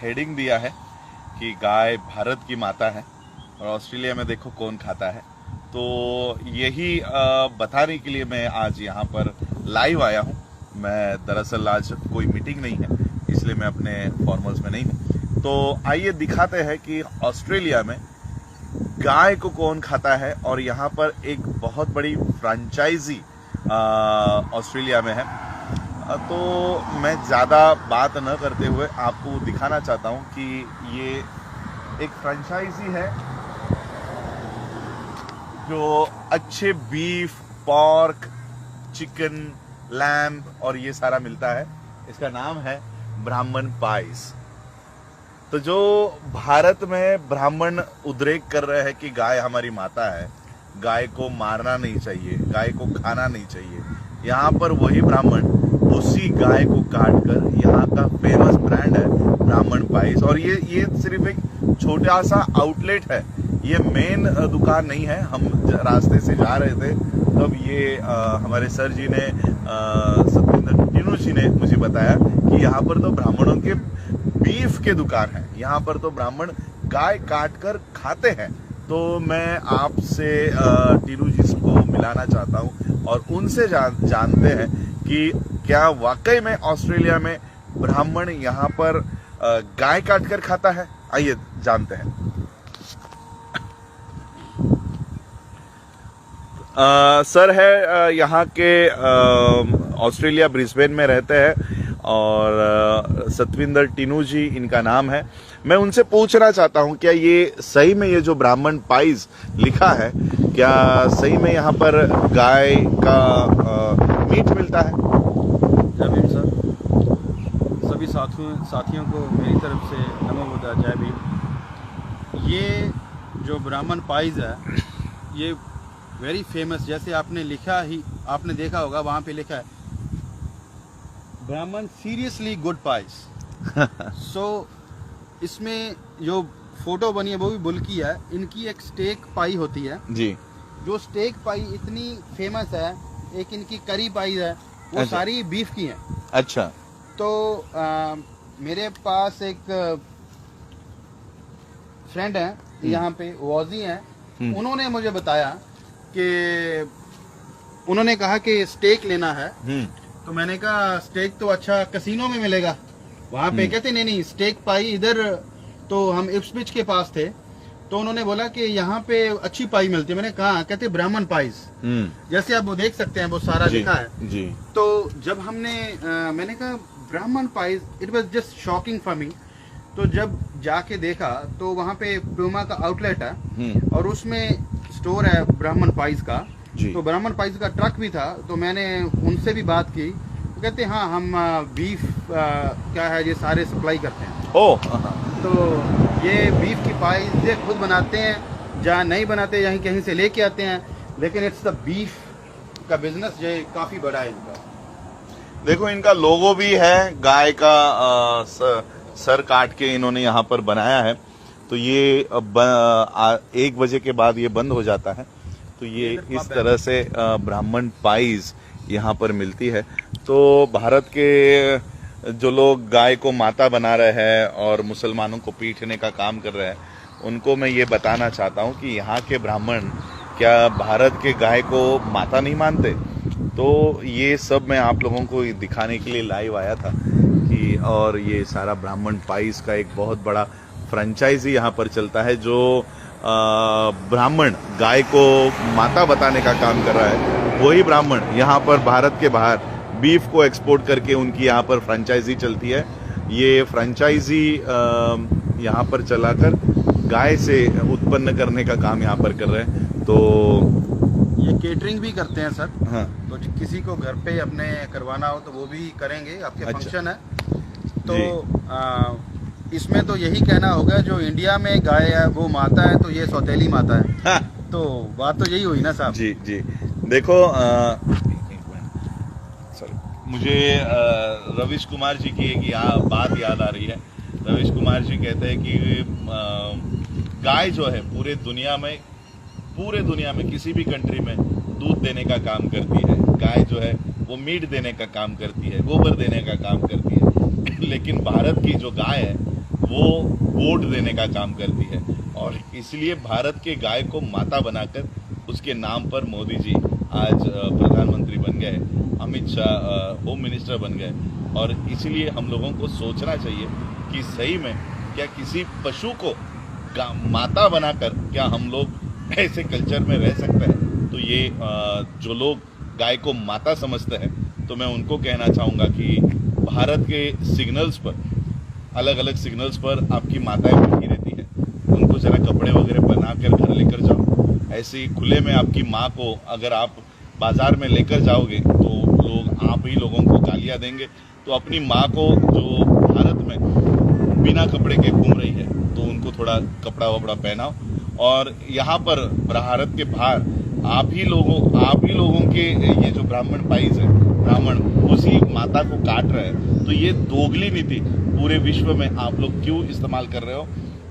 Heading दिया है कि गाय भारत की माता है और ऑस्ट्रेलिया में देखो कौन खाता है। तो यही बताने के लिए मैं आज यहाँ पर लाइव आया हूँ। मैं दरअसल आज कोई मीटिंग नहीं है, इसलिए मैं अपने फॉर्मल्स में नहीं हूँ। तो आइए दिखाते हैं कि ऑस्ट्रेलिया में गाय को कौन खाता है। और यहाँ पर एक बहुत बड़ी फ्रेंचाइजी ऑस्ट्रेलिया में है। तो मैं ज़्यादा बात न करते हुए आपको दिखाना चाहता हूँ कि ये एक फ्रेंचाइजी है जो अच्छे बीफ, पॉर्क, चिकन, लैम्ब और ये सारा मिलता है। इसका नाम है ब्राह्मण पाइस। तो जो भारत में ब्राह्मण उद्रेक कर रहे हैं कि गाय हमारी माता है, गाय को मारना नहीं चाहिए, गाय को खाना नहीं चाहिए, यहाँ पर वही ब्राह्मण उसी गाय को काट कर यहाँ का फेमस ब्रांड है ब्राह्मण पाइस। और ये सिर्फ एक छोटा सा आउटलेट है, ये मेन दुकान नहीं है। हम रास्ते से जा रहे थे तब ये हमारे सर जी ने, सतविंदर टीनू जी ने मुझे बताया कि यहाँ पर तो ब्राह्मणों के बीफ के दुकान है, यहाँ पर तो ब्राह्मण गाय काट कर खाते हैं। तो मैं आपसे टीनू जी को मिलाना चाहता हूँ और उनसे जानते हैं कि क्या वाकई में ऑस्ट्रेलिया में ब्राह्मण यहाँ पर गाय काट कर खाता है। आइए जानते हैं। सर है यहाँ के ऑस्ट्रेलिया ब्रिस्बेन में रहते हैं और सतविंदर टीनू जी इनका नाम है। मैं उनसे पूछना चाहता हूँ क्या ये सही में ये जो ब्राह्मण पाइस लिखा है, क्या सही में यहाँ पर गाय का मीट मिलता है? जय भीम सर, सभी साथियों को मेरी तरफ से नमो बुद्धाय, जय भीम। ये जो ब्राह्मण पाइस है ये वेरी फेमस, जैसे आपने लिखा ही आपने देखा होगा वहाँ पे लिखा है ब्राह्मण सीरियसली गुड पाइस। सो इसमें जो फोटो बनी है वो भी बुल्की है। इनकी एक स्टेक पाई होती है जी, जो स्टेक पाई इतनी फेमस है। एक इनकी करी पाई है, वो अच्छा, सारी बीफ की है। अच्छा। तो मेरे पास एक फ्रेंड है यहाँ पे, वॉजी है, उन्होंने मुझे बताया कि उन्होंने कहा कि स्टेक लेना है। तो मैंने कहा स्टेक तो अच्छा कैसीनो में मिलेगा वहाँ पे। कहते नहीं स्टेक पाई इधर, तो हम इप्सविच के पास थे तो उन्होंने बोला कि यहाँ पे अच्छी पाई मिलती है। मैंने कहा, कहते ब्राह्मण पाइस, जैसे आप वो देख सकते हैं वो सारा लिखा है जी। तो जब हमने मैंने कहा ब्राह्मण price, it was just shocking for me. तो जब जाके देखा तो वहाँ पे प्यूमा का आउटलेट है और उसमें स्टोर है ब्राह्मण पाइस का। तो ब्राह्मण पाइस का ट्रक भी था। तो मैंने उनसे भी बात की, तो कहते हाँ हम बीफ क्या है ये सारे सप्लाई करते हैं। तो ये बीफ की पाइस ये खुद बनाते हैं, जहाँ नहीं बनाते यहीं कहीं से लेके आते हैं, लेकिन इट्स द बीफ का बिजनेस जो काफी बड़ा है इनका। देखो इनका लोगो भी है, गाय का सर काट के इन्होंने यहाँ पर बनाया है। तो ये 1 बजे के बाद ये बंद हो जाता है। तो ये इस तरह से ब्राह्मण पाइस यहाँ पर मिलती है। तो भारत के जो लोग गाय को माता बना रहे हैं और मुसलमानों को पीटने का काम कर रहे हैं, उनको मैं ये बताना चाहता हूँ कि यहाँ के ब्राह्मण क्या भारत के गाय को माता नहीं मानते? तो ये सब मैं आप लोगों को दिखाने के लिए लाइव आया था कि, और ये सारा ब्राह्मण पाइस का एक बहुत बड़ा फ्रेंचाइजी यहाँ पर चलता है जो ब्राह्मण गाय को माता बताने का काम कर रहा है। वही ब्राह्मण यहाँ पर भारत के बाहर बीफ को एक्सपोर्ट करके उनकी यहाँ पर फ्रेंचाइजी चलती है। ये फ्रेंचाइजी यहाँ पर चलाकर गाय से उत्पन्न करने का काम यहाँ पर कर रहे हैं। तो ये केटरिंग भी करते हैं सर। हाँ, तो किसी को घर पे अपने करवाना हो तो वो भी करेंगे। आपके फंक्शन है तो इसमें तो यही कहना होगा, जो इंडिया में गाय है वो माता है तो ये सौतेली माता है। हाँ। तो बात तो यही हुई ना साहब। जी जी। देखो मुझे रविश कुमार जी की एक बात याद आ रही है। रविश कुमार जी कहते हैं कि गाय जो है पूरे दुनिया में किसी भी कंट्री में दूध देने का काम करती है। गाय जो है वो मीट देने का काम करती है, गोबर देने का काम करती है। लेकिन भारत की जो गाय है वो वोट देने का काम करती है। और इसलिए भारत के गाय को माता बनाकर उसके नाम पर मोदी जी आज प्रधानमंत्री बन गए, अमित शाह होम मिनिस्टर बन गए। और इसलिए हम लोगों को सोचना चाहिए कि सही में क्या किसी पशु को माता बनाकर क्या हम लोग ऐसे कल्चर में रह सकते हैं। तो ये जो लोग गाय को माता समझते हैं, तो मैं उनको कहना चाहूँगा कि भारत के सिग्नल्स पर, अलग अलग सिग्नल्स पर आपकी माताएं बैठी रहती है, उनको जरा कपड़े वगैरह बना कर घर लेकर जाओ। ऐसे ही खुले में आपकी माँ को अगर आप बाजार में लेकर जाओगे तो लोग आप ही लोगों को गालियाँ देंगे। तो अपनी माँ को जो भारत में बिना कपड़े के घूम रही है, तो उनको थोड़ा कपड़ा वपड़ा पहनाओ। और यहाँ पर भारत के बाहर आप ही लोगों के ये जो ब्राह्मण पाइज है, ब्राह्मण उसी माता को काट रहे हैं। तो ये दोगली नीति पूरे विश्व में आप लोग क्यों इस्तेमाल कर रहे हो।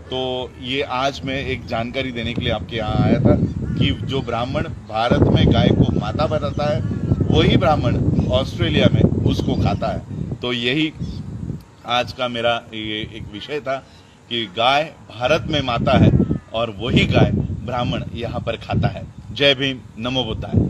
तो ये आज मैं एक जानकारी देने के लिए आपके यहाँ आया था कि जो ब्राह्मण भारत में गाय को माता बनाता है, वही ब्राह्मण ऑस्ट्रेलिया में उसको खाता है। तो यही आज का मेरा ये एक विषय था कि गाय भारत में माता है और वही गाय ब्राह्मण यहाँ पर खाता है। जय भीम, नमो बुद्धाय।